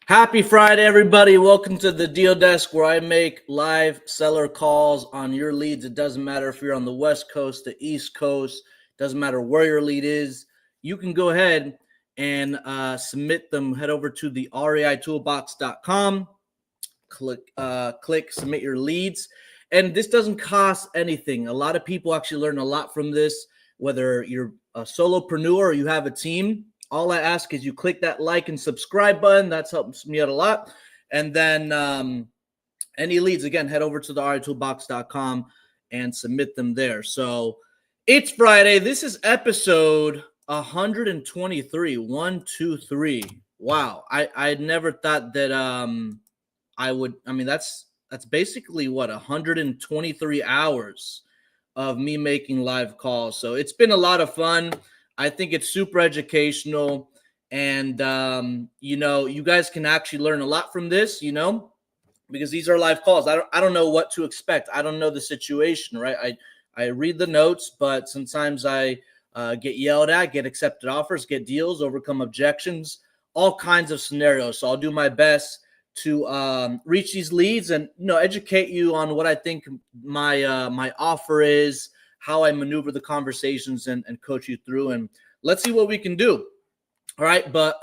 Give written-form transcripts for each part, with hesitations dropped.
Happy Friday, everybody. Welcome to the Deal Desk, where I make live seller calls on your leads. It doesn't matter if you're on the West Coast, the East Coast, doesn't matter where your lead is. You can go ahead and submit them. Head over to the reitoolbox.com, click submit your leads. And this doesn't cost anything. A lot of people actually learn a lot from this, whether you're a solopreneur or you have a team. All I ask is you click that like and subscribe button. That helps me out a lot. And then any leads, again, head over to the reitoolbox.com and submit them there. So it's Friday. This is episode 123. 123. Wow. I never thought that I would. I mean, that's basically what, 123 hours of me making live calls. So it's been a lot of fun. I think it's super educational, and, you guys can actually learn a lot from this, because these are live calls. I don't know what to expect. I don't know the situation, right? I read the notes, but sometimes I get yelled at, get accepted offers, get deals, overcome objections, all kinds of scenarios. So I'll do my best to reach these leads and, educate you on what I think my offer is, how I maneuver the conversations and coach you through, and let's see what we can do. All right. But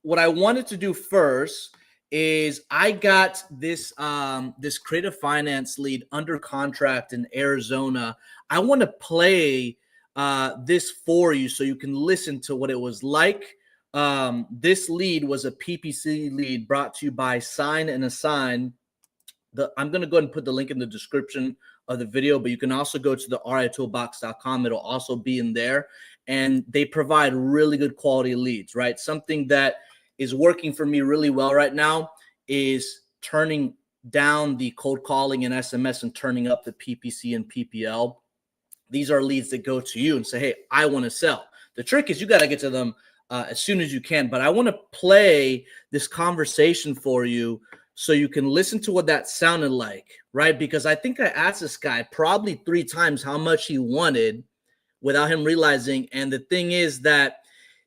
what I wanted to do first is I got this creative finance lead under contract in Arizona. I want to play this for you so you can listen to what it was like. This lead was a PPC lead brought to you by Sign and Assign. I'm going to go ahead and put the link in the description of the video, but you can also go to the reitoolbox.com. It'll also be in there, and they provide really good quality leads, right? Something that is working for me really well right now is turning down the cold calling and SMS and turning up the PPC and PPL. These are leads that go to you and say, hey, I want to sell. The trick is you got to get to them as soon as you can, but I want to play this conversation for you so you can listen to what that sounded like, right? Because I think I asked this guy probably 3 times how much he wanted without him realizing. And the thing is that,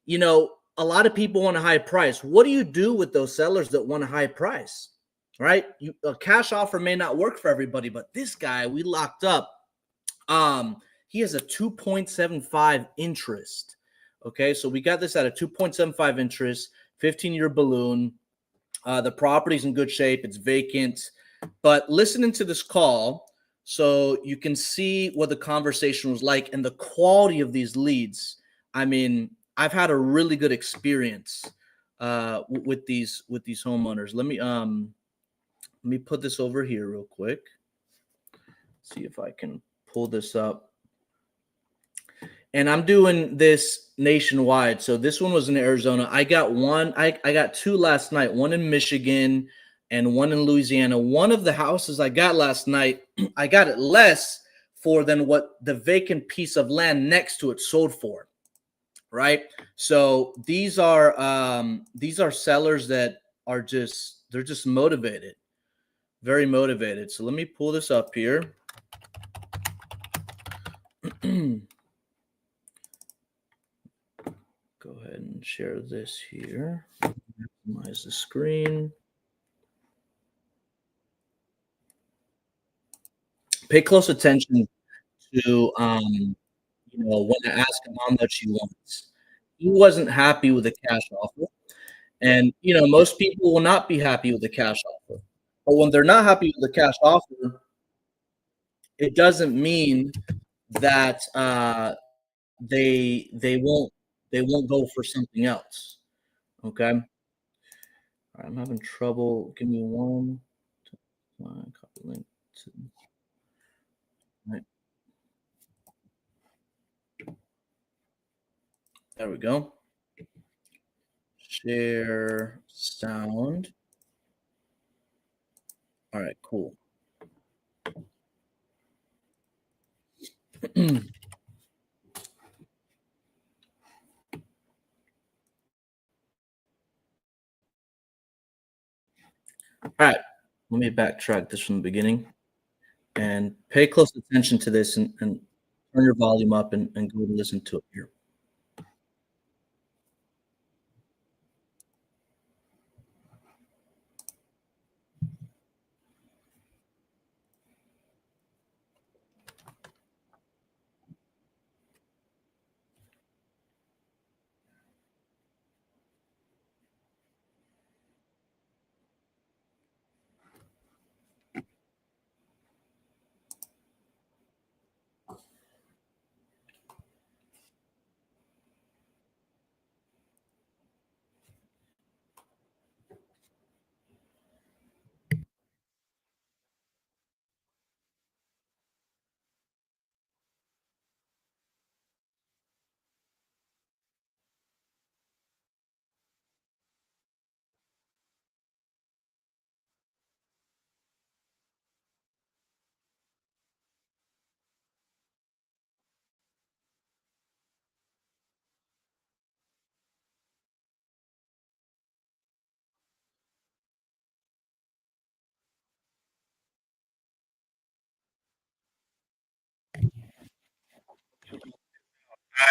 a lot of people want a high price. What do you do with those sellers that want a high price, right? A cash offer may not work for everybody, but this guy we locked up, he has a 2.75 interest. Okay, so we got this at a 2.75 interest, 15-year balloon. The property's in good shape. It's vacant. But listening to this call so you can see what the conversation was like and the quality of these leads. I mean, I've had a really good experience with these homeowners. Let me put this over here real quick. See if I can pull this up. And I'm doing this nationwide. So this one was in Arizona. I got one. I got 2 last night, one in Michigan and one in Louisiana. One of the houses I got last night, I got it less for than what the vacant piece of land next to it sold for, right? So these are sellers that are they're just motivated, very motivated. So let me pull this up here. Go ahead and share this here. Maximize the screen. Pay close attention to when I ask him how much he wants. He wasn't happy with the cash offer. And most people will not be happy with the cash offer. But when they're not happy with the cash offer, it doesn't mean that they won't go for something else. Okay. All right, I'm having trouble. Give me one. Copy link. Right, there we go. Share sound. All right, cool. All right, let me backtrack this from the beginning and pay close attention to this and turn your volume up and go and listen to it here.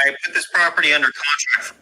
I put this property under contract.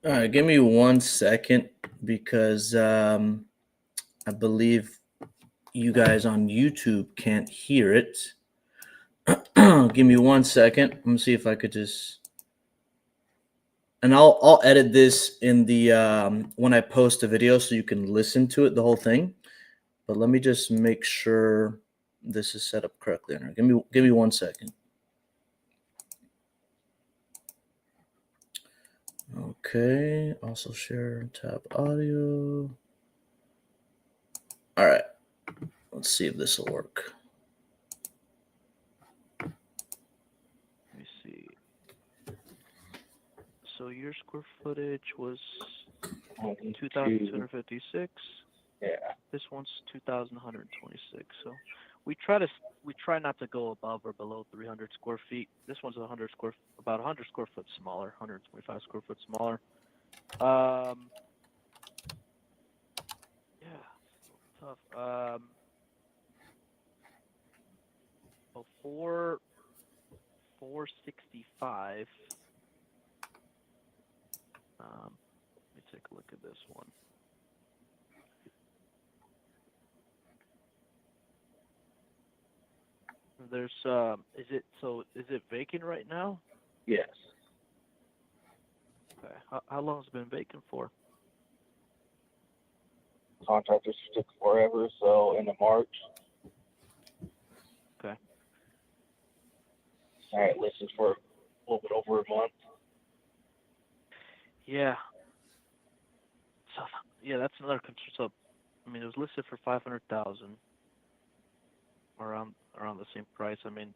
All right, give me 1 second because I believe you guys on YouTube can't hear it. Give me 1 second. Let me see if I could just, and I'll edit this in the when I post a video so you can listen to it the whole thing. But let me just make sure this is set up correctly. Give me 1 second. Okay. Also share tab audio. All right. Let's see if this will work. Let me see. So your square footage was 2,256. Yeah. This one's 2,126. So we try not to go above or below 300 square feet. This one's about 100 square foot smaller, 125 square foot smaller. Yeah, it's a little tough. Before 465. Let me take a look at this one. There's is it vacant right now? Yes. Okay. How long has it been vacant for? Contractors took forever, so into March. Okay. All right, listed for a little bit over a month. Yeah. So yeah, that's another concern. So I mean, it was listed for 500,000, around the same price. I mean,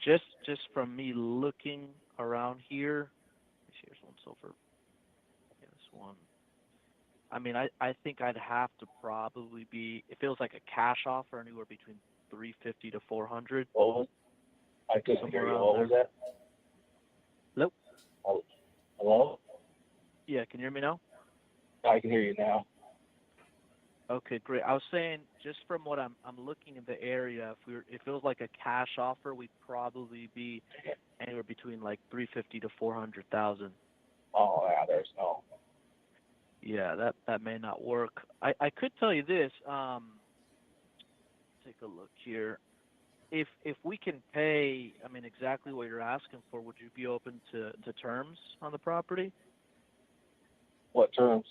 just from me looking around here, here's one silver. Yeah, this one. I mean, I think I'd have to probably be, if it was like a cash offer, anywhere between 350 to 400. I couldn't Somewhere hear you. around What was that? Hello? Hello? Yeah, can you hear me now? I can hear you now. Okay, great. I was saying, just from what I'm looking in the area, if it was like a cash offer, we'd probably be anywhere between like 350 to 400,000. Oh, yeah, there's no. Yeah, that may not work. I could tell you this. Take a look here. If we can pay, I mean, exactly what you're asking for, would you be open to terms on the property, What terms?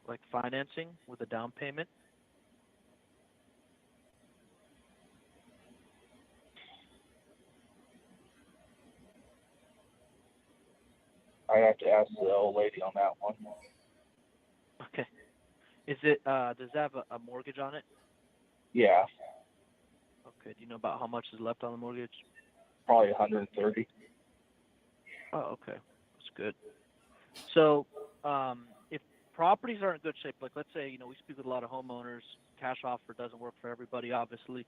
like financing with a down payment? I have to ask the old lady on that one. Okay. Is it does it have a mortgage on it? Yeah, Okay. Do you know about how much is left on the mortgage? probably 130. Oh, okay. That's good. So, if properties are in good shape, like let's say, we speak with a lot of homeowners, cash offer doesn't work for everybody, obviously,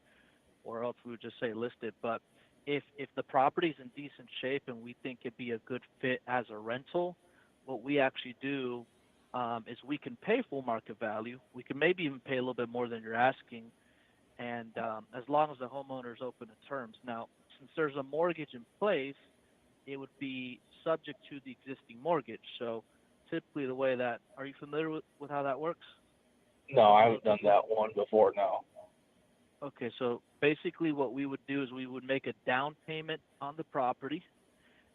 or else we would just say listed. But if the property's in decent shape and we think it'd be a good fit as a rental, what we actually do is we can pay full market value. We can maybe even pay a little bit more than you're asking, and as long as the homeowner is open to terms. Now, since there's a mortgage in place, it would be subject to the existing mortgage. So typically the way that, are you familiar with how that works? No, I haven't done that one before, no. Okay, so basically what we would do is we would make a down payment on the property,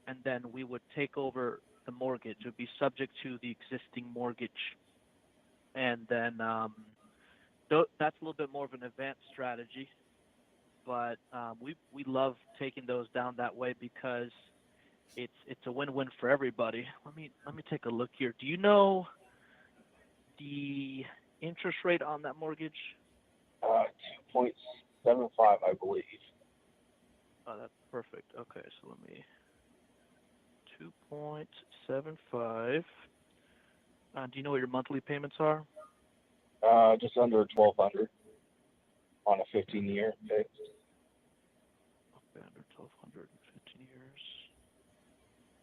and then we would take over the mortgage. It would be subject to the existing mortgage. And then that's a little bit more of an advanced strategy, but we love taking those down that way because it's a win-win for everybody. Let me take a look here. Do you know the interest rate on that mortgage? 2.75, I believe. Oh, that's perfect. Okay, so let me 2.75. Do you know what your monthly payments are? Just under 1,200 on a 15-year fixed. Okay, under 1,200 in 15 years.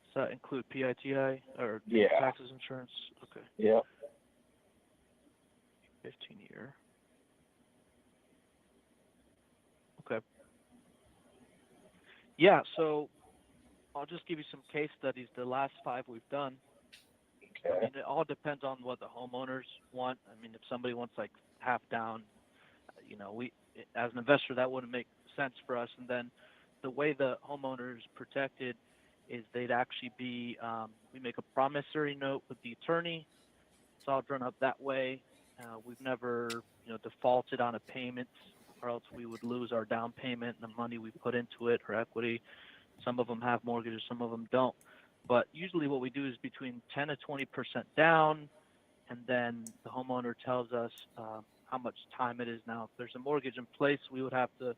Does that include PITI or taxes, insurance? Okay. Yeah. 15-year. Okay. Yeah, so I'll just give you some case studies. The last 5 we've done. I Okay. mean, it all depends on what the homeowners want. I mean, if somebody wants like half down, as an investor, that wouldn't make sense for us. And then the way the homeowner is protected is they'd actually be, we make a promissory note with the attorney. It's all drawn up that way. We've never, defaulted on a payment, or else we would lose our down payment and the money we put into it or equity. Some of them have mortgages, some of them don't. But usually what we do is between 10 to 20% down, and then the homeowner tells us how much time it is. Now, if there's a mortgage in place, we would have to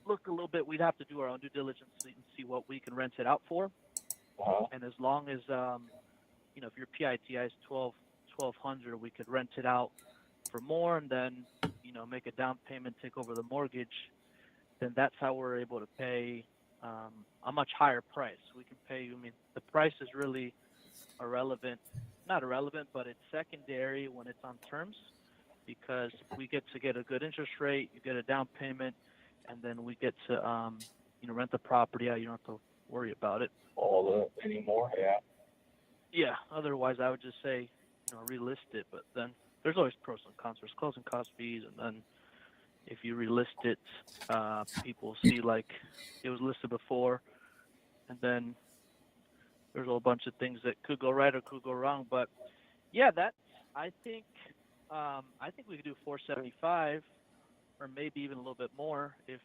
look a little bit. We'd have to do our own due diligence and see what we can rent it out for. Uh-huh. And as long as, if your PITI is 1,200, we could rent it out for more, and then, make a down payment, take over the mortgage. Then that's how we're able to pay a much higher price. We can pay, the price is really not irrelevant, but it's secondary when it's on terms, because we get a good interest rate, you get a down payment, and then we get to, rent the property out. You don't have to worry about it. Anymore, yeah. Yeah, otherwise I would just say, relist it, but then there's always pros and cons. There's closing cost fees, and then if you relist it, people see like it was listed before, and then there's a whole bunch of things that could go right or could go wrong. But yeah, I think we could do 475, or maybe even a little bit more if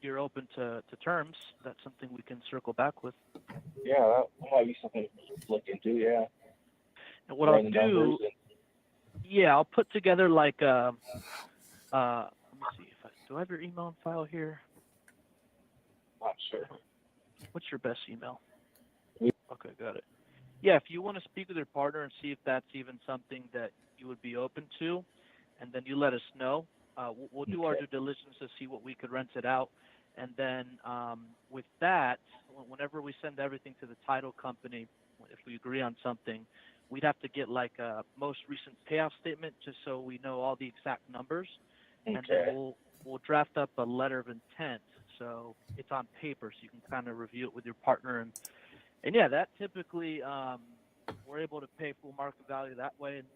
you're open to terms. That's something we can circle back with. Yeah, that might be something to look into, yeah. And what I'll do, I'll put together like let me see do I have your email and file here? Not sure. What's your best email? Okay, got it. Yeah, if you want to speak with your partner and see if that's even something that you would be open to, and then you let us know. We'll do our due diligence to see what we could rent it out. And then with that, whenever we send everything to the title company, if we agree on something, we'd have to get like a most recent payoff statement just so we know all the exact numbers. Okay. And then we'll draft up a letter of intent, so it's on paper, so you can kind of review it with your partner. And yeah, that typically we're able to pay full market value that way. And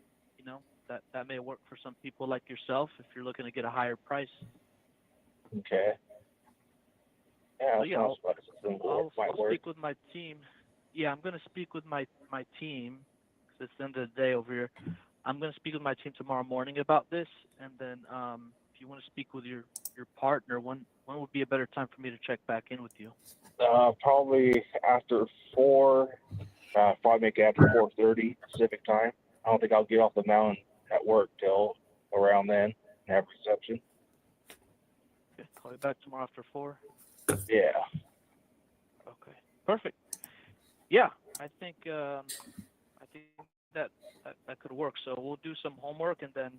that may work for some people like yourself if you're looking to get a higher price. Okay. Yeah, So, I'll work. speak with my team. Yeah, I'm going to speak with my team, because it's the end of the day over here. I'm going to speak with my team tomorrow morning about this, and then if you want to speak with your partner, when would be a better time for me to check back in with you? Probably after 4, probably make it after 4:30 Pacific time. I don't think I'll get off the mountain at work till around then and have reception. Okay, call you back tomorrow after 4? Yeah. Okay, perfect. Yeah, I think that could work. So we'll do some homework, and then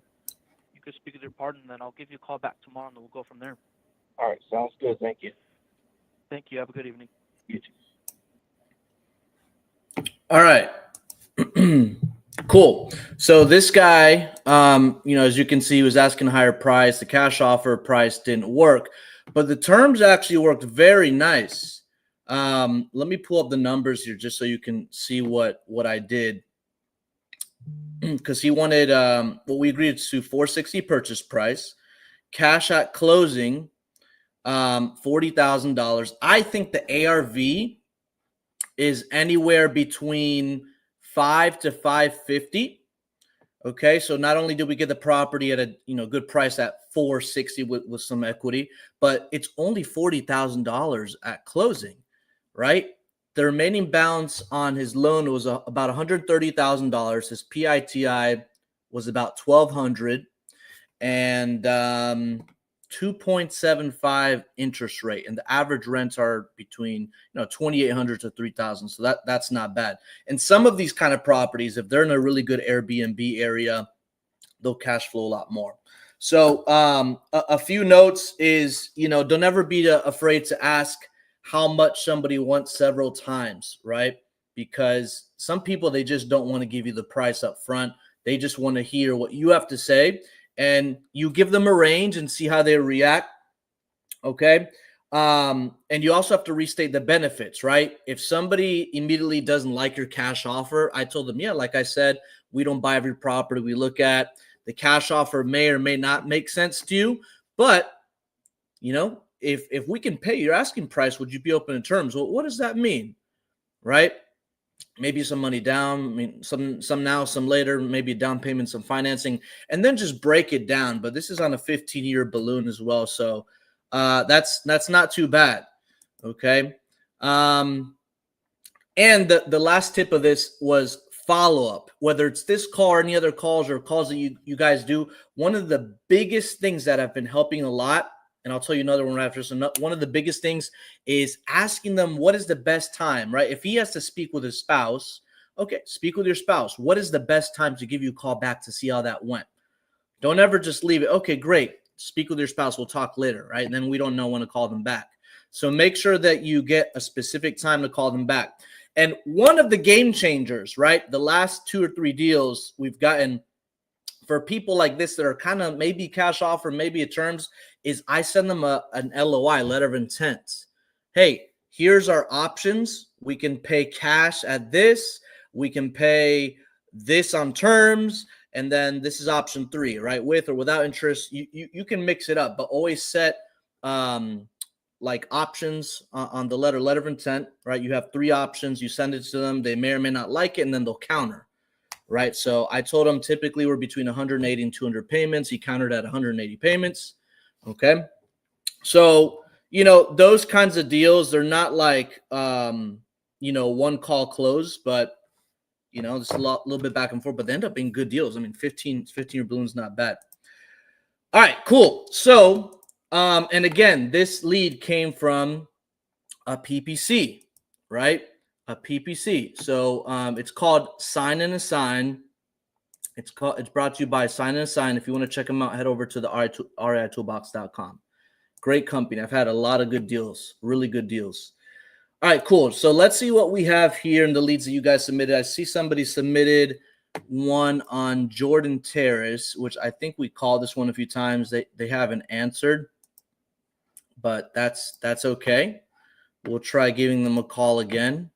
you could speak with your partner, and then I'll give you a call back tomorrow, and then we'll go from there. All right, sounds good. Thank you. Thank you. Have a good evening. You too. All right. Cool. So this guy, as you can see, he was asking a higher price. The cash offer price didn't work, but the terms actually worked very nice. Let me pull up the numbers here just so you can see what I did. Because he wanted what we agreed to, $460 purchase price, cash at closing, $40,000. I think the ARV is anywhere between 5 to 550. Okay, so not only did we get the property at a good price at 460 with some equity, but it's only $40,000 at closing, right? The remaining balance on his loan was about $130,000. His PITI was about $1,200, and 2.75 interest rate, and the average rents are between $2,800 to $3,000. So that's not bad. And some of these kind of properties, if they're in a really good Airbnb area, they'll cash flow a lot more. So a few notes is don't ever be afraid to ask how much somebody wants several times, right? Because some people, they just don't want to give you the price up front. They just want to hear what you have to say. And you give them a range and see how they react, okay? And you also have to restate the benefits, right? If somebody immediately doesn't like your cash offer, I told them, yeah, like I said, we don't buy every property we look at. The cash offer may or may not make sense to you, but if we can pay your asking price, would you be open to terms? Well, what does that mean, right? Maybe some money down, I mean, some now, some later, maybe a down payment, some financing, and then just break it down. But this is on a 15-year balloon as well, so that's not too bad. Okay. And the last tip of this was follow up, whether it's this call or any other calls or calls that you guys do. One of the biggest things that have been helping a lot, and I'll tell you another one right after. So one of the biggest things is asking them what is the best time, right? If he has to speak with his spouse, okay, speak with your spouse. What is the best time to give you a call back to see how that went? Don't ever just leave it. Okay, great. Speak with your spouse. We'll talk later, right? And then we don't know when to call them back. So make sure that you get a specific time to call them back. And one of the game changers, right? The last 2 or 3 deals we've gotten for people like this that are kind of maybe cash offer, maybe at terms, is I send them an LOI, letter of intent. Hey, here's our options. We can pay cash at this. We can pay this on terms. And then this is option 3, right? With or without interest. You can mix it up, but always set like options on the letter of intent, right? You have 3 options. You send it to them. They may or may not like it, and then they'll counter, right? So I told him typically we're between 180 and 200 payments. He countered at 180 payments. Okay. So, those kinds of deals, they're not like, one call close, but, it's a little bit back and forth, but they end up being good deals. I mean, 15-year balloon's not bad. All right, cool. So, and again, this lead came from a PPC, right? A PPC. So it's called Sign and Assign. It's brought to you by Sign and Assign. If you want to check them out, head over to the REIToolbox.com. Great company. I've had a lot of good deals, really good deals. All right, cool. So let's see what we have here in the leads that you guys submitted. I see somebody submitted one on Jordan Terrace, which I think we called this one a few times. They haven't answered, but that's okay. We'll try giving them a call again.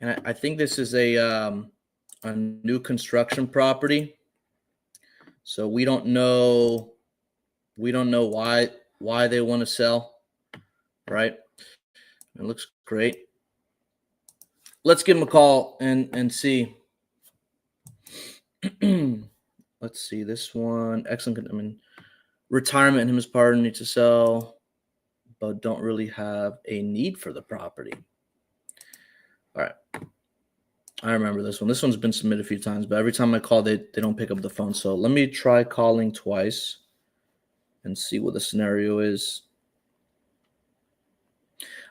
And I think this is a new construction property. So we don't know why they want to sell, right? It looks great. Let's give them a call and see. Let's see this one. Excellent. I mean, retirement and him as partner need to sell, but don't really have a need for the property. All right. I remember this one. This one's been submitted a few times, but every time I call, they don't pick up the phone. So let me try calling twice and see what the scenario is.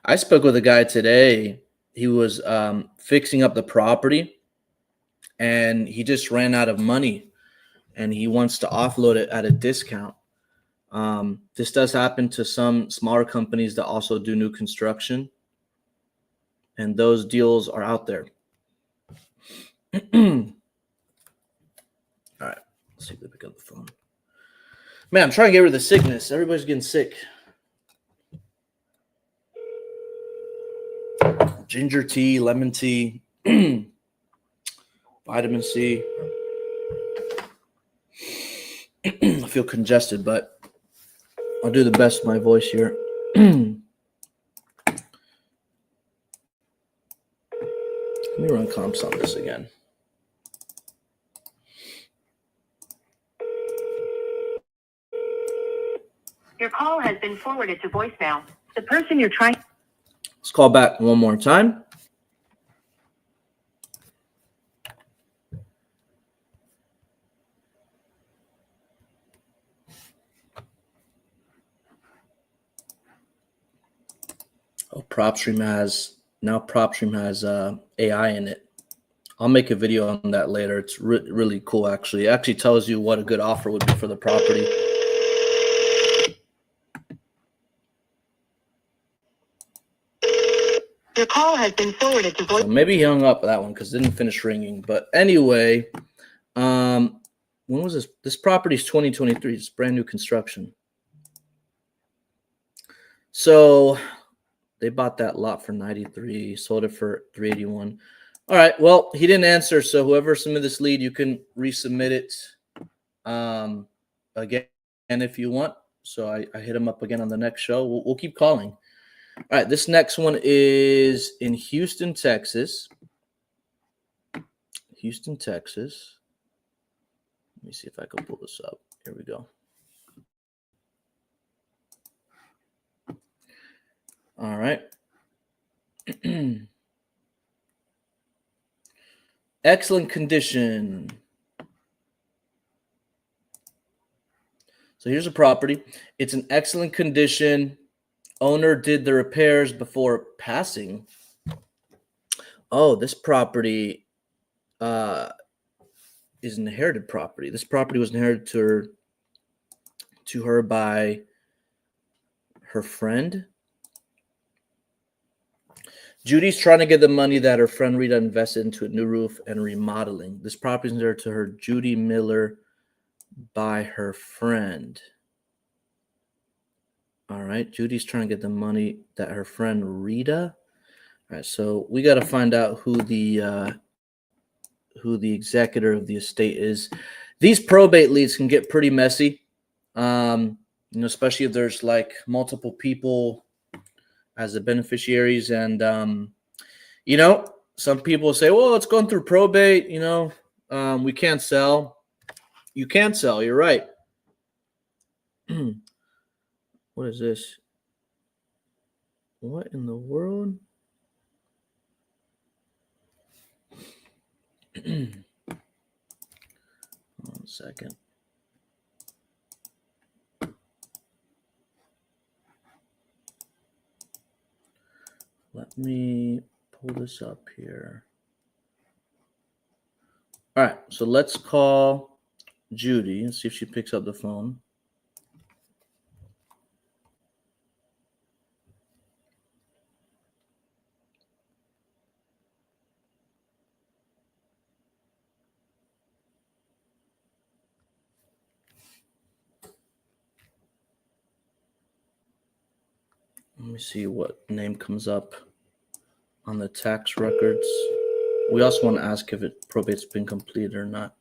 I spoke with a guy today. He was fixing up the property, and he just ran out of money, and he wants to offload it at a discount. This does happen to some smaller companies that also do new construction, and those deals are out there. All right, let's see if they pick up the phone. Man, I'm trying to get rid of the sickness. Everybody's getting sick. Ginger tea, lemon tea, vitamin C. I feel congested, but I'll do the best with my voice here. Let me run comps on this again. Your call has been forwarded to voicemail. The person you're trying. Let's call back one more time. Oh, PropStream has AI in it. I'll make a video on that later. It's really cool, actually. It actually tells you what a good offer would be for the property. Your call has been forwarded to voice. So maybe he hung up that one because it didn't finish ringing. But anyway, when was this? This property is 2023. It's brand new construction. So they bought that lot for 93, sold it for 381. All right. Well, he didn't answer. So whoever submitted this lead, you can resubmit it again if you want. So I hit him up again on the next show. We'll keep calling. All right. This next one is in Houston, Texas. Houston, Texas. Let me see if I can pull this up. Here we go. All right. Excellent condition. So here's a property. It's in excellent condition. Owner did the repairs before passing. Oh, this property is an inherited property. This property was inherited to her by her friend. Judy's trying to get the money that her friend Rita invested into a new roof and remodeling. This property is inherited to her, Judy Miller, by her friend. All right, Judy's trying to get the money that her friend Rita. All right, so we got to find out who the executor of the estate is. These probate leads can get pretty messy, especially if there's like multiple people as the beneficiaries, and some people say, well, it's going through probate, we can't sell. You can't sell, you're right. What is this? What in the world? One second. Let me pull this up here. All right, so let's call Judy and see if she picks up the phone. Let me see what name comes up on the tax records. We also want to ask if probate's been completed or not.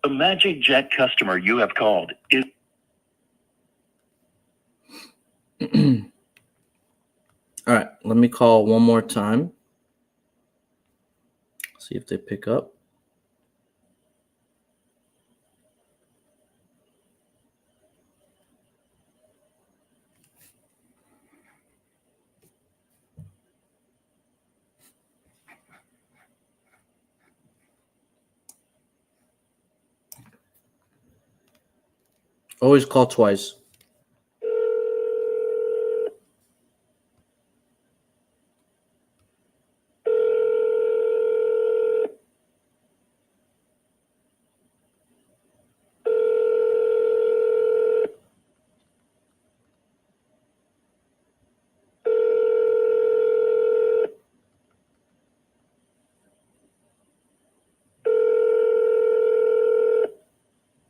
The Magic Jet customer you have called is... All right, let me call one more time. See if they pick up. Always call twice.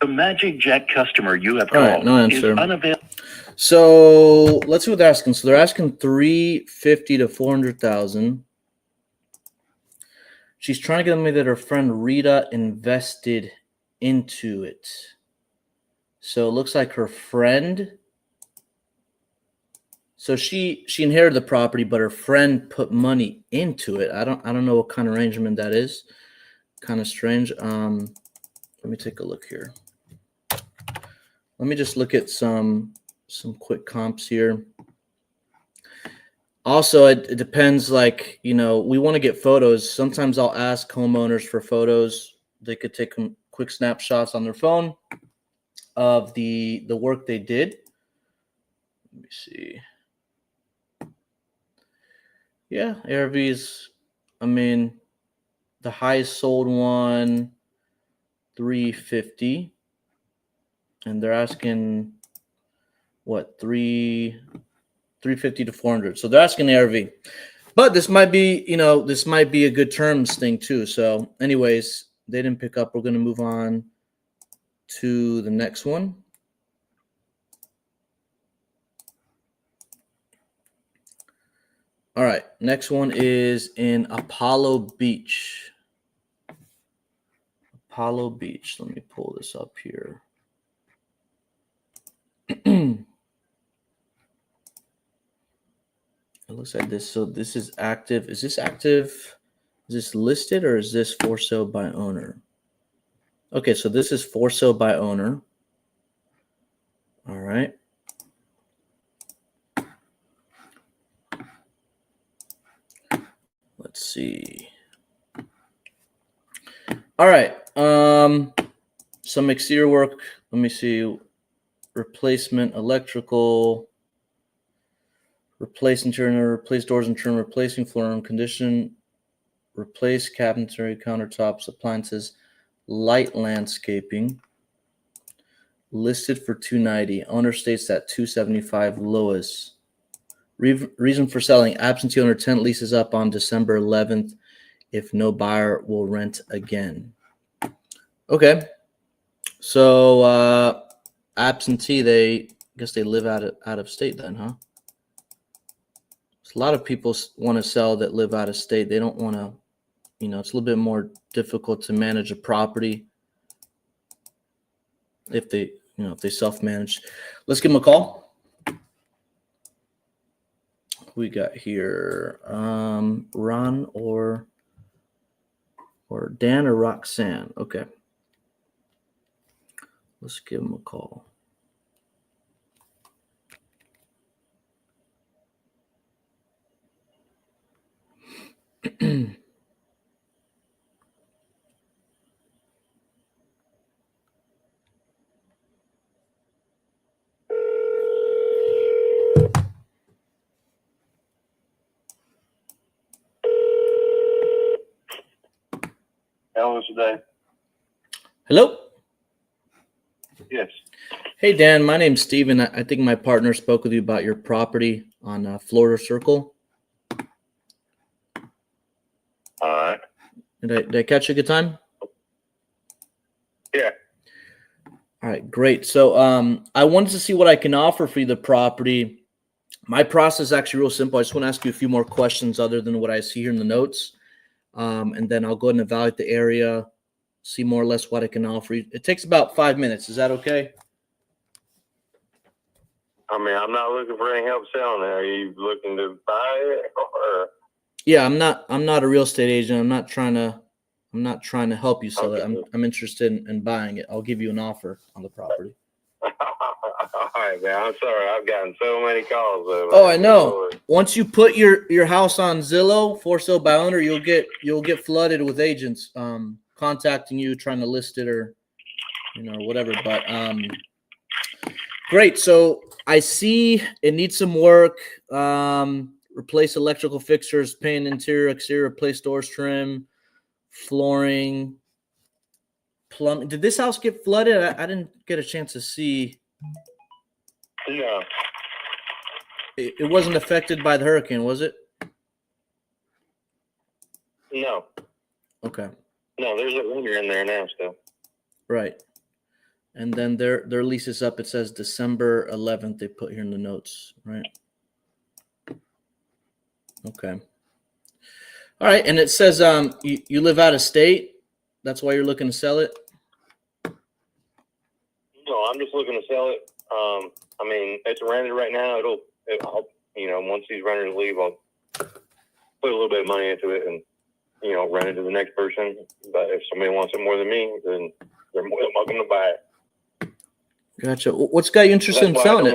The Magic Jet customer you have All right, called no is answer. unavailable. So let's see what they're asking. So they're asking $350,000 to $400,000. She's trying to get the money that her friend Rita invested into it. So it looks like her friend. So she inherited the property, but her friend put money into it. I don't know what kind of arrangement that is. Kind of strange. Let me take a look here. Let me just look at some quick comps here. Also, it depends, like, we want to get photos. Sometimes I'll ask homeowners for photos. They could take quick snapshots on their phone of the work they did. Let me see. Yeah, ARVs. I mean, the highest sold one 350, and they're asking what 350 to 400. So they're asking ARV. But this might be, this might be a good terms thing too. So, anyways, they didn't pick up. We're going to move on to the next one. All right. Next one is in Apollo Beach. Apollo Beach. Let me pull this up here. It looks like this. So this is active. Is this active? Is this listed or is this for sale by owner? Okay, so this is for sale by owner. All right. Let's see. All right. Some exterior work. Let me see. Replacement electrical. Replace interior, replace doors and trim, replacing floor and condition, replace cabinetry, countertops, appliances, light landscaping. Listed for $290. Owner states that $275 lowest. Reason for selling: absentee owner, tenant leases up on December 11th. If no buyer will rent again. Okay. So absentee, I guess they live out of state then, huh? A lot of people want to sell that live out of state. They don't want to, it's a little bit more difficult to manage a property if they self-manage. Let's give them a call. Who we got here? Ron or Dan or Roxanne. Okay. Let's give them a call. How was today? Hello. Yes. Hey, Dan. My name's Steven. I think my partner spoke with you about your property on Florida Circle. All right. Did I catch a good time? Yeah. All right, great. So I wanted to see what I can offer for you, the property. My process is actually real simple. I just want to ask you a few more questions other than what I see here in the notes. And then I'll go ahead and evaluate the area, see more or less what I can offer you. It takes about 5 minutes. Is that okay? I mean, I'm not looking for any help selling it. Are you looking to buy it or? Yeah, I'm not a real estate agent. I'm not trying to help you sell it. I'm interested in buying it. I'll give you an offer on the property. All right, man. I'm sorry. I've gotten so many calls. Oh, I know. Once you put your house on Zillow for sale by owner, you'll get flooded with agents contacting you, trying to list it or whatever. But great. So I see it needs some work. Replace electrical fixtures, paint interior, exterior, replace doors, trim, flooring, plumbing. Did this house get flooded? I didn't get a chance to see. No. It wasn't affected by the hurricane, was it? No. Okay. No, there's a renter in there now still. Right. And then their lease is up. It says December 11th. They put here in the notes, right? Okay. All right. And it says you live out of state. That's why you're looking to sell it? No, I'm just looking to sell it. I mean, it's rented right now. I'll once these renters leave, I'll put a little bit of money into it and, rent it to the next person. But if somebody wants it more than me, then they're more than welcome to buy it. Gotcha. What's got you interested in selling it?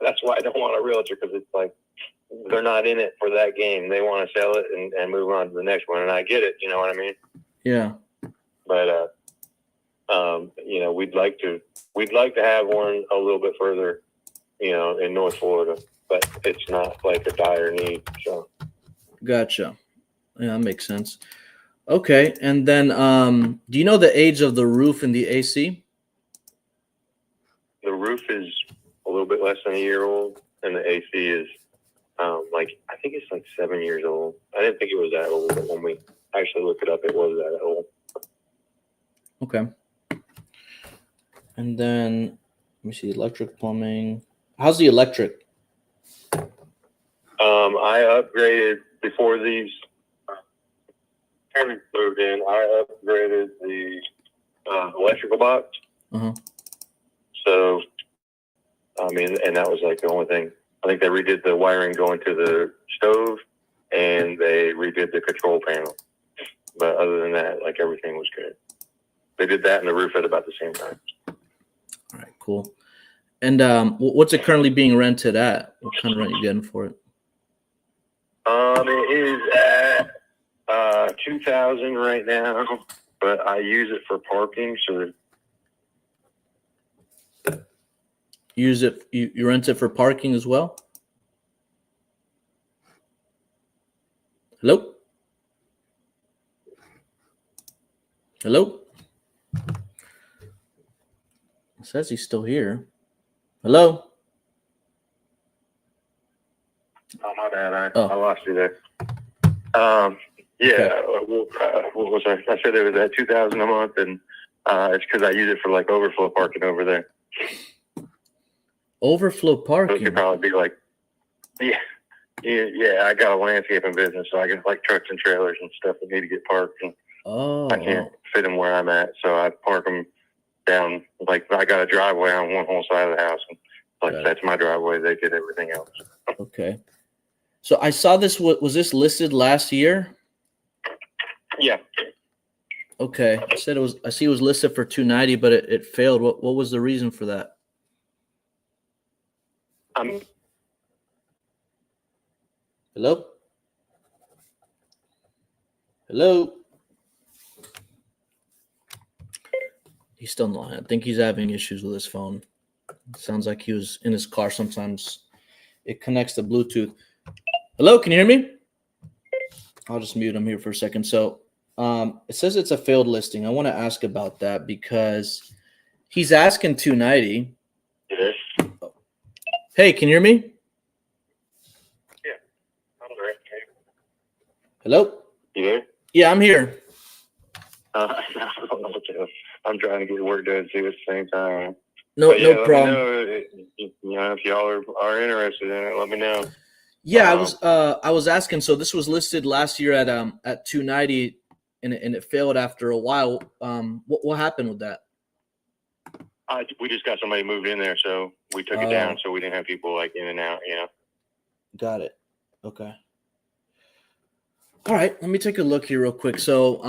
That's why I don't want a realtor because it's like they're not in it for that game. They want to sell it and move on to the next one. And I get it. You know what I mean? Yeah. But, we'd like to have one a little bit further, in North Florida, but it's not like a dire need. So. Gotcha. Yeah, that makes sense. Okay, and then do you know the age of the roof and the AC? The roof is a little bit less than a year old, and the AC is I think it's like 7 years old. I didn't think it was that old, but when we actually looked it up, it was that old. Okay. And then let me see, electric, plumbing. How's the electric? I upgraded before these tenants moved in. I upgraded the electrical box. Uh-huh. So, I mean, and that was like the only thing. I think they redid the wiring going to the stove, and they redid the control panel. But other than that, like everything was good. They did that and the roof at about the same time. All right, cool. And what's it currently being rented at? What kind of rent you getting for it? It is at $2,000 right now, but I use it for parking. So Use it. You rent it for parking as well? Hello? Hello? It says he's still here. Hello? oh my bad, Oh. I lost you there. Yeah. What was I said it was at $2,000 a month, and it's because I use it for like overflow parking over there. Overflow So it parking. could probably be like, yeah. I got a landscaping business, so I get like trucks and trailers and stuff that need to get parked, and I can't fit them where I'm at, so I park them down. Like I got a driveway on one whole side of the house, and like that's my driveway. They get everything else. Okay. So I saw this. Was this listed last year? Yeah. Okay. I said it was. I see it was listed for 290, but it failed. What was the reason for that? Hello? Hello? He's still not. I think he's having issues with his phone. Sounds like he was in his car. Sometimes it connects to Bluetooth. Hello, can you hear me? I'll just mute him here for a second. So it says it's a failed listing. I want to ask about that because he's asking 290. It is. Hey, can you hear me? Yeah. I'm great. Hello? You there? Yeah, I'm here. I'm trying to get work done too at the same time. No Let problem. me know if y'all are interested in it. Let me know. Yeah, I was asking. So this was listed last year at 290, and it failed after a while. What happened with that? We just got somebody moved in there, so we took it down, so we didn't have people like in and out. Got it. Okay. All right. Let me take a look here real quick. So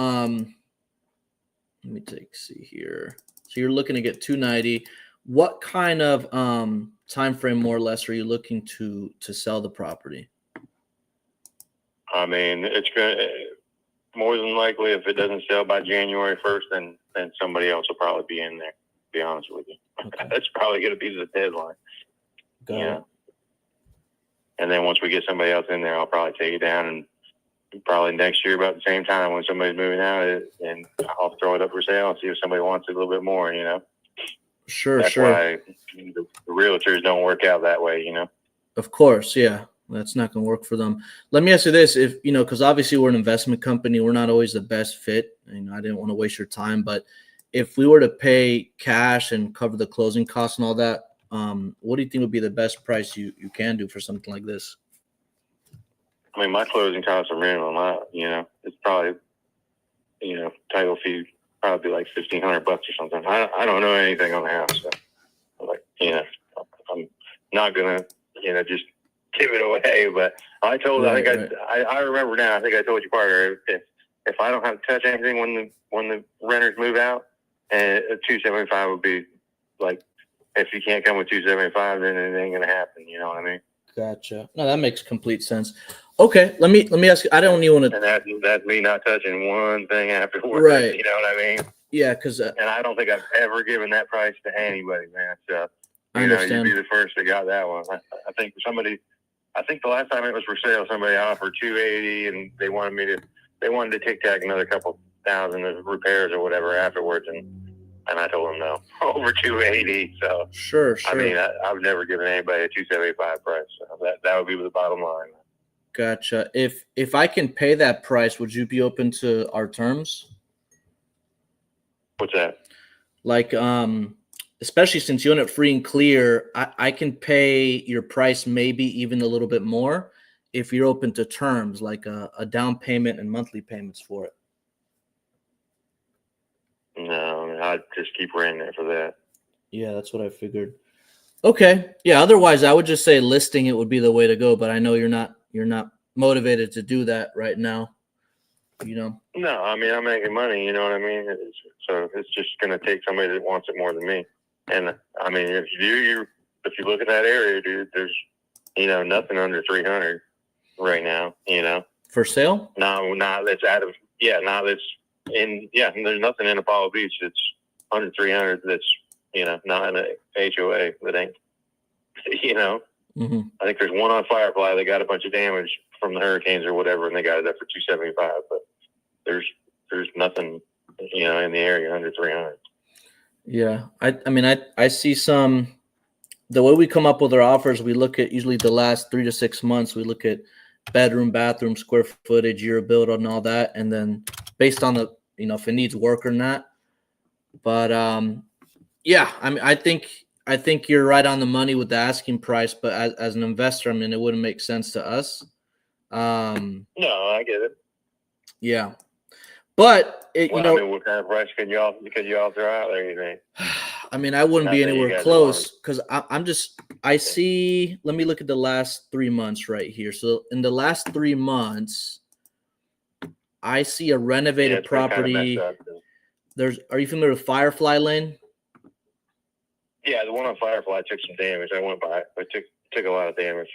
let me see here. So you're looking to get 290. What kind of time frame, more or less, are you looking to sell the property? I mean, it's gonna more than likely if it doesn't sell by January 1st, then somebody else will probably be in there. To be honest with you, Okay. that's probably going to be the deadline. Got it. And then once we get somebody else in there, I'll probably take it down, and probably next year about the same time when somebody's moving out, and I'll throw it up for sale and see if somebody wants it a little bit more. Sure. That's why the realtors don't work out that way. Of course, yeah. That's not going to work for them. Let me ask you this: if because obviously we're an investment company, we're not always the best fit. I didn't want to waste your time, but if we were to pay cash and cover the closing costs and all that, what do you think would be the best price you can do for something like this? I mean, my closing costs are minimum. It's probably, title fee probably be like $1,500 or something. I don't know anything on the house, so I'm not gonna, just give it away. But I told, Right, I remember now. I think I told you partner, if I don't have to touch anything when the renters move out, and $275 would be like, if you can't come with $275, then it ain't gonna happen. You know what I mean? Gotcha. No, that makes complete sense. Okay, let me ask you. I don't even want to. And that's me not touching one thing afterwards. Right. You know what I mean? Yeah, because and I don't think I've ever given that price to anybody, man. So I understand. You'd be the first that got that one. I think the last time it was for sale, somebody offered $280, and they wanted me to they wanted to tic tac another couple thousand of repairs or whatever afterwards, and I told them no, over 280. So Sure. I mean, I've never given anybody a 275 price. So that would be the bottom line. Gotcha. If I can pay that price, would you be open to our terms? What's that? Like, especially since you own it free and clear, I can pay your price maybe even a little bit more if you're open to terms, like a down payment and monthly payments for it. No, I'd just keep renting it for that. Yeah, that's what I figured. Okay. Yeah, otherwise I would just say listing it would be the way to go, but I know you're not motivated to do that right now. You know. No, I mean, I'm making money, you know what I mean? So it's just going to take somebody that wants it more than me. And I mean, if you look at that area, dude, there's, nothing under 300 right now, For sale? No, not that's out of, that's there's nothing in Apollo Beach that's under 300 that's, not in a HOA that ain't, Mm-hmm. I think there's one on Firefly that got a bunch of damage from the hurricanes or whatever, and they got it up for 275, but there's nothing, in the area under 300. Yeah. I mean, I see some, the way we come up with our offers, we look at usually the last 3 to 6 months, we look at bedroom, bathroom, square footage, year of build and all that. And then based on the, if it needs work or not. But yeah, I mean, I think you're right on the money with the asking price, but as an investor, I mean, it wouldn't make sense to us. No, I get it. Yeah. But I mean, what kind of price could you all throw out there, you think? I mean, I wouldn't be anywhere close because I see, let me look at the last 3 months right here. So in the last 3 months, I see a renovated property. Kind of Are you familiar with Firefly Lane? Yeah, the one on Firefly took some damage. I went by it, but took a lot of damage.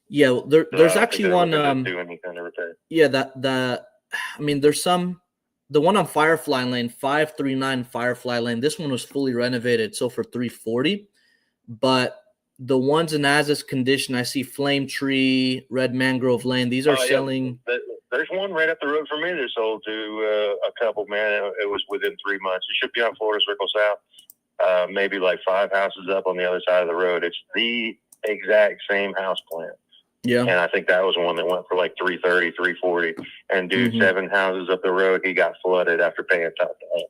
Yeah, there's actually one. Do any kind of repair. Yeah, I mean, there's some. The one on Firefly Lane, 539 Firefly Lane. This one was fully renovated, so for $340. But the ones in as-is condition, I see Flame Tree, Red Mangrove Lane. These are selling. Yeah. There's one right up the road from me that sold to a couple. Man, it was within 3 months. It should be on Florida Circle South. Maybe like 5 houses up on the other side of the road. It's the exact same house plan. Yeah. And I think that was one that went for like 330, 340. And dude, 7 houses up the road, he got flooded after paying top to up.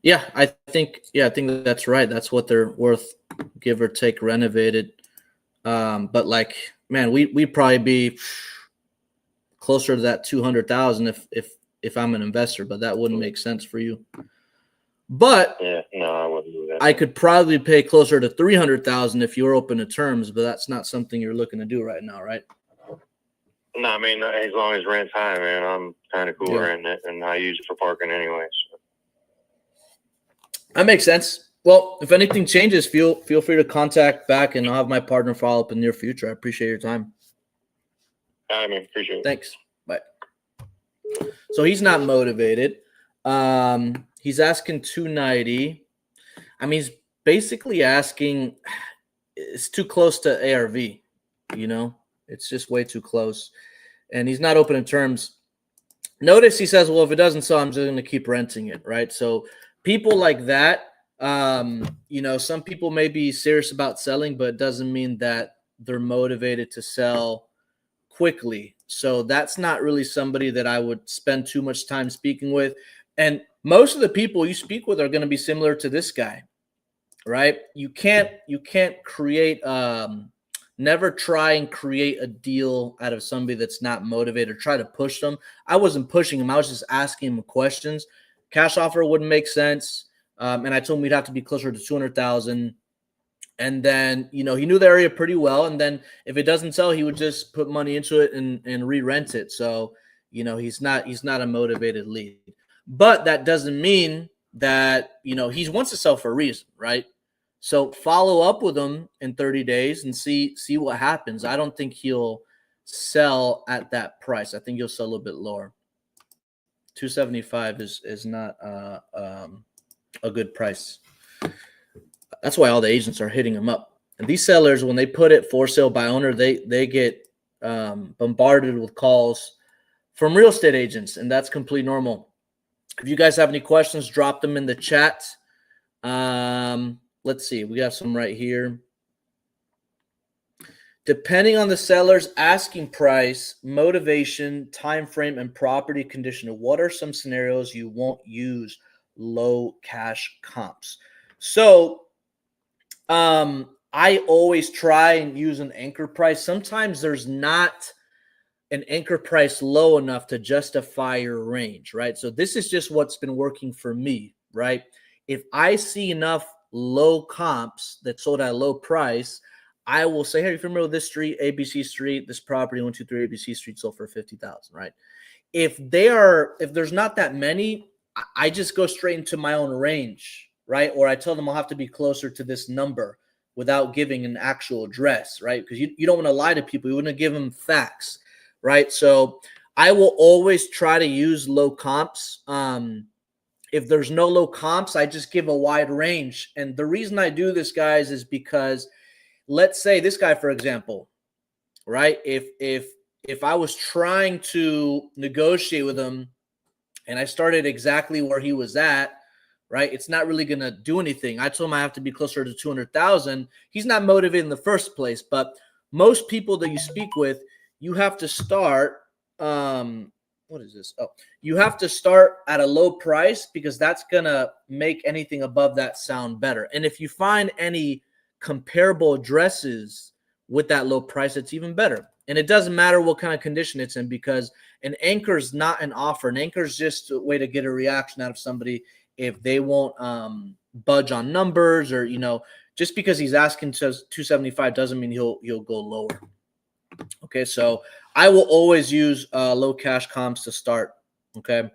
Yeah. I think that's right. That's what they're worth, give or take, renovated. But like, man, we'd probably be closer to that 200,000 if I'm an investor, but that wouldn't make sense for you. But yeah, no, I wouldn't do that. I could probably pay closer to 300,000 if you're open to terms, but that's not something you're looking to do right now, right? No, I mean, as long as rent's high, man, I'm kind of cool renting it, and I use it for parking anyway. So. That makes sense. Well, if anything changes, feel free to contact back, and I'll have my partner follow up in the near future. I appreciate your time. I mean, appreciate it. Thanks. Bye. So he's not motivated. He's asking 290. I mean, he's basically asking, it's too close to ARV, it's just way too close. And he's not open in terms. Notice he says, well, if it doesn't sell, I'm just going to keep renting it, right? So people like that, some people may be serious about selling, but it doesn't mean that they're motivated to sell quickly. So that's not really somebody that I would spend too much time speaking with. And most of the people you speak with are going to be similar to this guy, right? You can't create, never try and create a deal out of somebody that's not motivated or try to push them. I wasn't pushing him. I was just asking him questions. Cash offer wouldn't make sense. And I told him we'd have to be closer to 200,000. And then, he knew the area pretty well. And then if it doesn't sell, he would just put money into it and re-rent it. So, he's not a motivated lead. But that doesn't mean that, he wants to sell for a reason, right? So follow up with him in 30 days and see what happens. I don't think he'll sell at that price. I think he'll sell a little bit lower. 275 is not a good price. That's why all the agents are hitting him up. And these sellers, when they put it for sale by owner, they get bombarded with calls from real estate agents, and that's completely normal. If you guys have any questions, drop them in the chat. Let's see. We got some right here. Depending on the seller's asking price, motivation, time frame, and property condition, what are some scenarios you won't use low cash comps? So I always try and use an anchor price. Sometimes there's not an anchor price low enough to justify your range, right? So this is just what's been working for me, right? If I see enough low comps that sold at a low price, I will say, hey, are you familiar with this street, ABC Street, this property, 123 ABC Street sold for 50,000, right? If there's not that many, I just go straight into my own range, right? Or I tell them I'll have to be closer to this number without giving an actual address, right? Because you don't want to lie to people. You want to give them facts, right? So I will always try to use low comps. If there's no low comps, I just give a wide range. And the reason I do this, guys, is because let's say this guy, for example, right? If I was trying to negotiate with him and I started exactly where he was at, right? It's not really going to do anything. I told him I have to be closer to 200,000. He's not motivated in the first place, but most people that you speak with, you have to start, what is this? Oh, you have to start at a low price because that's going to make anything above that sound better. And if you find any comparable addresses with that low price, it's even better. And it doesn't matter what kind of condition it's in because an anchor is not an offer. An anchor is just a way to get a reaction out of somebody if they won't budge on numbers or, just because he's asking 275 doesn't mean he'll go lower. Okay, so I will always use low cash comps to start. Okay,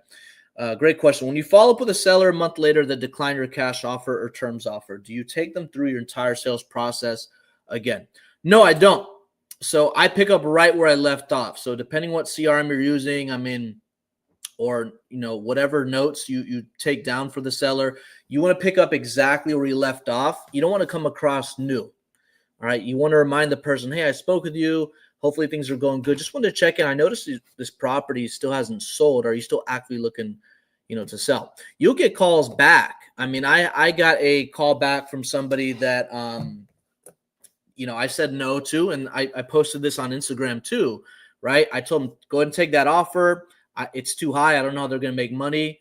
great question. When you follow up with a seller a month later that declined your cash offer or terms offer, do you take them through your entire sales process again? No, I don't. So I pick up right where I left off. So depending what CRM you're using, or whatever notes you take down for the seller, you want to pick up exactly where you left off. You don't want to come across new. All right. You want to remind the person, hey, I spoke with you. Hopefully things are going good. Just wanted to check in. I noticed this property still hasn't sold. Are you still actively looking, to sell? You'll get calls back. I got a call back from somebody that, I said no to, and I posted this on Instagram too, right? I told them, go ahead and take that offer. It's too high. I don't know how they're going to make money.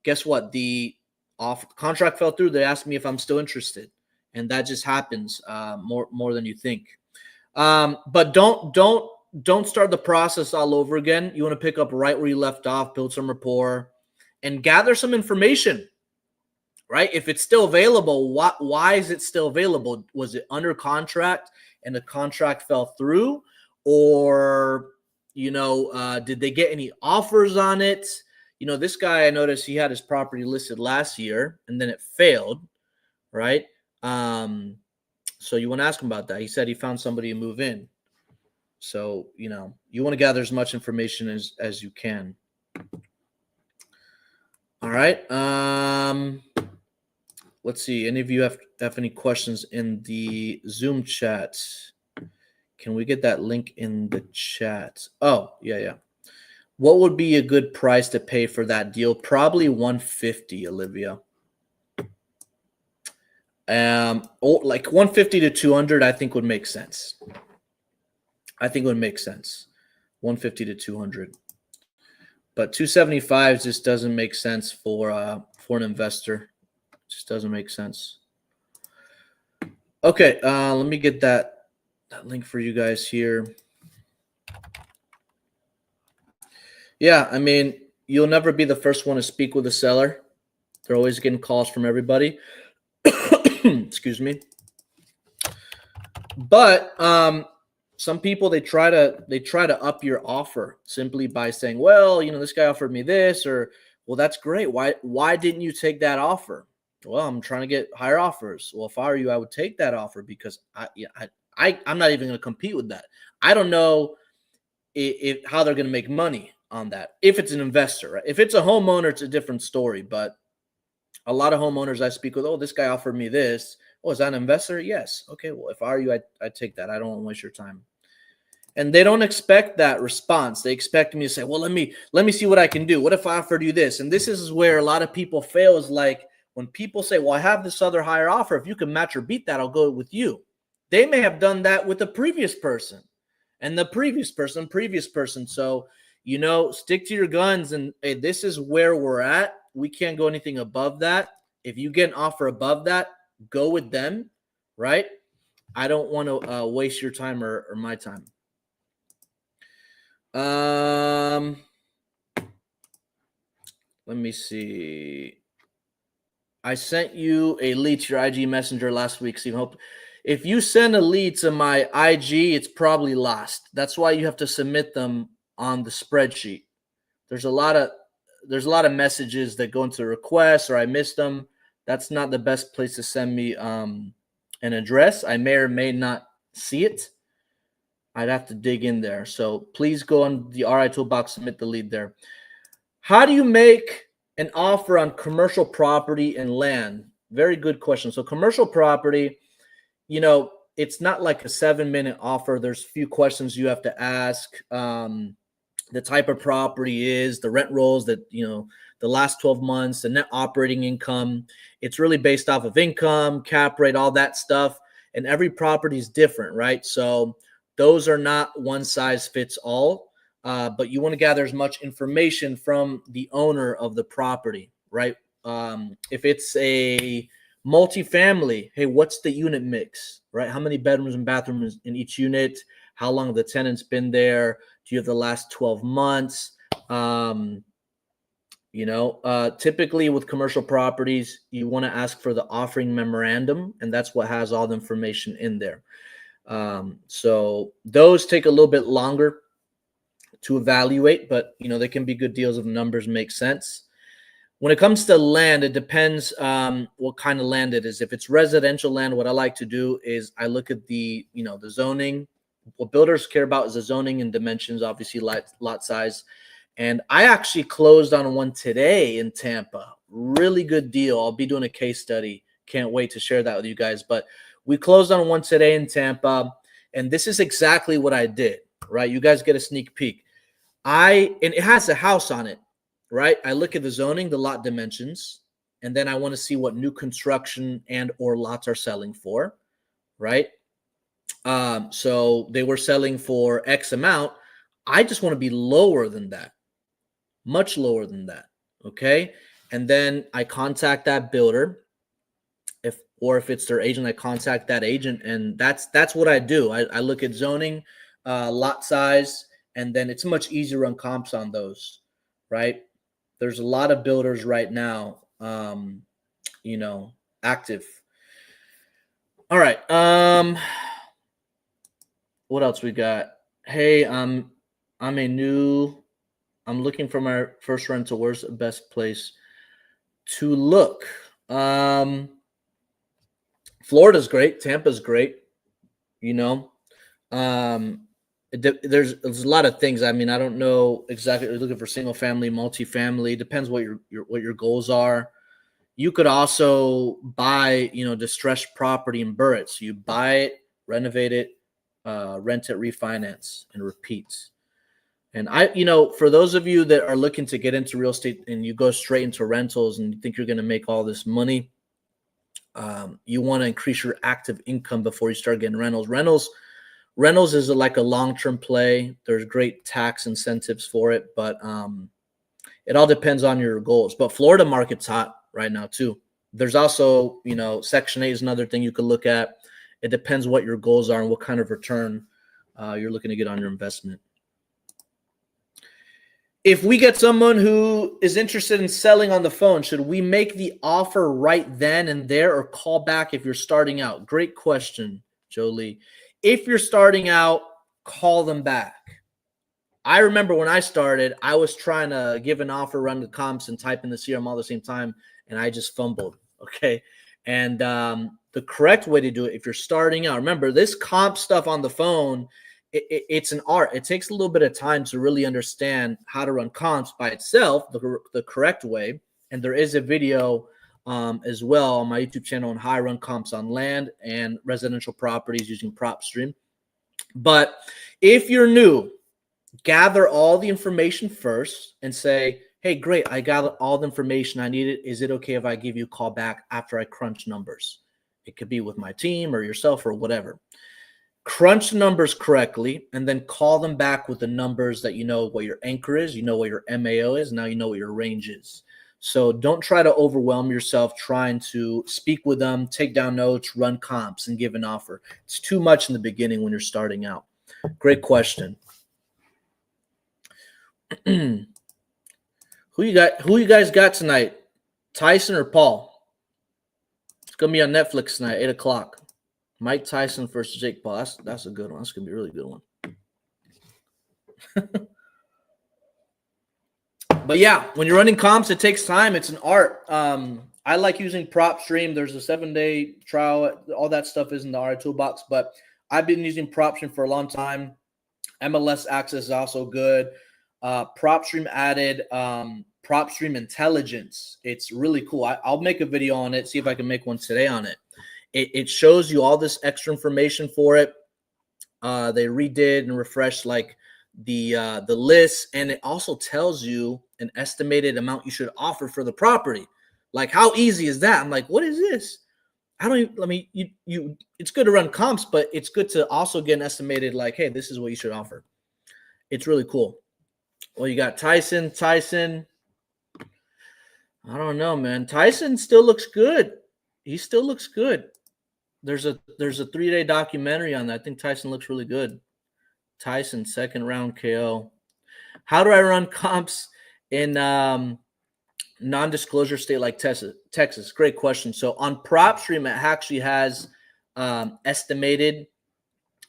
Guess what? The contract fell through. They asked me if I'm still interested. And that just happens more than you think. But don't start the process all over again. You want to pick up right where you left off, build some rapport, and gather some information, right? If it's still available, why is it still available? Was it under contract and the contract fell through? Or, did they get any offers on it? This guy, I noticed he had his property listed last year and then it failed, right? So you want to ask him about that. He said he found somebody to move in. So, you want to gather as much information as you can. All right. Let's see. Any of you have any questions in the Zoom chat? Can we get that link in the chat? Oh, yeah. What would be a good price to pay for that deal? Probably 150, Olivia. Like 150 to 200, I think would make sense. 150 to 200. But 275 just doesn't make sense for an investor. It just doesn't make sense. Okay, let me get that link for you guys here. Yeah, you'll never be the first one to speak with a seller. They're always getting calls from everybody. Excuse me. But some people they try to up your offer simply by saying, well, this guy offered me this, or well, that's great. Why didn't you take that offer? Well, I'm trying to get higher offers. Well, if I were you, I would take that offer because I'm not even going to compete with that. I don't know how they're going to make money on that. If it's an investor, right? If it's a homeowner, it's a different story. But a lot of homeowners I speak with, oh, this guy offered me this. Oh, is that an investor? Yes. Okay. Well, if I were you, I'd take that. I don't want to waste your time. And they don't expect that response. They expect me to say, well, let me see what I can do. What if I offered you this? And this is where a lot of people fail, is like when people say, well, I have this other higher offer. If you can match or beat that, I'll go with you. They may have done that with the previous person and the previous person. So, stick to your guns. And hey, this is where we're at. We can't go anything above that. If you get an offer above that, go with them, right? I don't want to waste your time or my time. Let me see. I sent you a lead to your IG Messenger last week, Steve. Hope if you send a lead to my IG, it's probably lost. That's why you have to submit them on the spreadsheet. There's a lot of messages that go into requests, or I missed them. That's not the best place to send me an address. I may or may not see it. I'd have to dig in there. So please go on the RI Toolbox, submit the lead there. How do you make an offer on commercial property and land? Very good question. So commercial property, it's not like a 7-minute offer. There's a few questions you have to ask. The type of property is, the rent rolls that, the last 12 months, the net operating income. It's really based off of income, cap rate, all that stuff. And every property is different, right? So those are not one size fits all. But you want to gather as much information from the owner of the property, right? If it's a multifamily, hey, what's the unit mix, right? How many bedrooms and bathrooms in each unit? How long have the tenants been there? Do you have the last 12 months? Typically with commercial properties, you want to ask for the offering memorandum, and that's what has all the information in there. So those take a little bit longer to evaluate, but they can be good deals if numbers make sense. When it comes to land, it depends what kind of land it is. If it's residential land, what I like to do is I look at the zoning. What builders care about is the zoning and dimensions, obviously lot size. And I actually closed on one today in Tampa. Really good deal. I'll be doing a case study. Can't wait to share that with you guys. But we closed on one today in Tampa, and this is exactly what I did, right? You guys get a sneak peek. And it has a house on it, right? I look at the zoning, the lot dimensions, and then I want to see what new construction and or lots are selling for, right? So they were selling for X amount. I just want to be lower than that, much lower than that, okay? And then I contact that builder. If it's their agent, I contact that agent, and that's what I do. I look at zoning, lot size, and then it's much easier to run comps on those, right? There's a lot of builders right now, active. All right. What else we got? Hey, I'm looking for my first rental. Where's the best place to look? Florida's great. Tampa's great. There's a lot of things. I mean, I don't know exactly. You're looking for single family, multifamily. It depends what your goals are. You could also buy, distressed property and burr it. So you buy it, renovate it, rent it, refinance, and repeat. And for those of you that are looking to get into real estate and you go straight into rentals and you think you're going to make all this money, you want to increase your active income before you start getting rentals. Rentals is like a long-term play. There's great tax incentives for it, but it all depends on your goals. But Florida market's hot right now too. There's also, Section 8 is another thing you could look at. It depends what your goals are and what kind of return you're looking to get on your investment. If we get someone who is interested in selling on the phone, should we make the offer right then and there or call back if you're starting out? Great question, Jolie. If you're starting out, call them back. I remember when I started, I was trying to give an offer, run the comps, and type in the CRM all at the same time, and I just fumbled, okay? And the correct way to do it, if you're starting out, remember, this comp stuff on the phone, it's an art. It takes a little bit of time to really understand how to run comps by itself, the correct way. And there is a video as well on my YouTube channel on how I run comps on land and residential properties using PropStream. But if you're new, gather all the information first and say, hey, great, I got all the information I needed. Is it okay if I give you a call back after I crunch numbers? It could be with my team or yourself or whatever. Crunch the numbers correctly and then call them back with the numbers that you know what your anchor is, you know what your MAO is, now you know what your range is. So don't try to overwhelm yourself trying to speak with them, take down notes, run comps, and give an offer. It's too much in the beginning when you're starting out. Great question. Who you guys got tonight? Tyson or Paul? It's gonna be on Netflix tonight, 8:00. Mike Tyson versus Jake Paul. That's a good one. That's gonna be a really good one. But yeah, when you're running comps, it takes time. It's an art. I like using PropStream. There's a 7-day trial. All that stuff is in the RI toolbox. But I've been using PropStream for a long time. MLS Access is also good. PropStream added PropStream Intelligence. It's really cool. I'll make a video on it. See if I can make one today on it. It shows you all this extra information for it. They redid and refreshed like the list, and it also tells you an estimated amount you should offer for the property. Like, how easy is that? I'm like, what is this? I don't even, I mean, you it's good to run comps, but it's good to also get an estimated, like, hey, this is what you should offer. It's really cool. Well, you got Tyson. I don't know, man. Tyson still looks good. He still looks good. There's a 3-day documentary on that. I think Tyson looks really good. Tyson, second round KO. How do I run comps in non-disclosure state like Texas? Great question. So on PropStream, it actually has estimated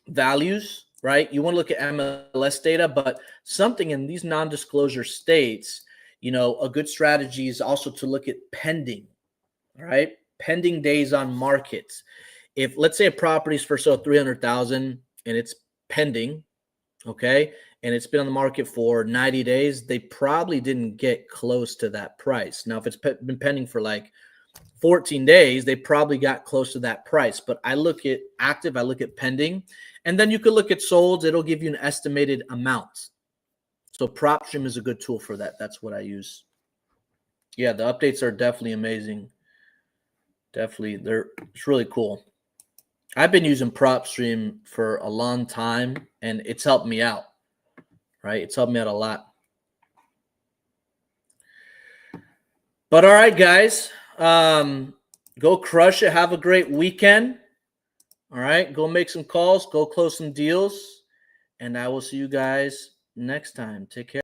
values, right? You want to look at MLS data, but something in these non-disclosure states, you know, a good strategy is also to look at pending, right? Pending days on markets. If, let's say, a property is for sale 300,000 and it's pending, okay, and it's been on the market for 90 days, they probably didn't get close to that price. Now, if it's been pending for like 14 days, they probably got close to that price. But I look at active, I look at pending, and then you could look at solds. It'll give you an estimated amount. So PropStream is a good tool for that. That's what I use. Yeah, the updates are definitely amazing. Definitely, it's really cool. I've been using PropStream for a long time, and it's helped me out, right? It's helped me out a lot. But all right, guys, go crush it. Have a great weekend. All right, go make some calls, go close some deals, and I will see you guys next time. Take care.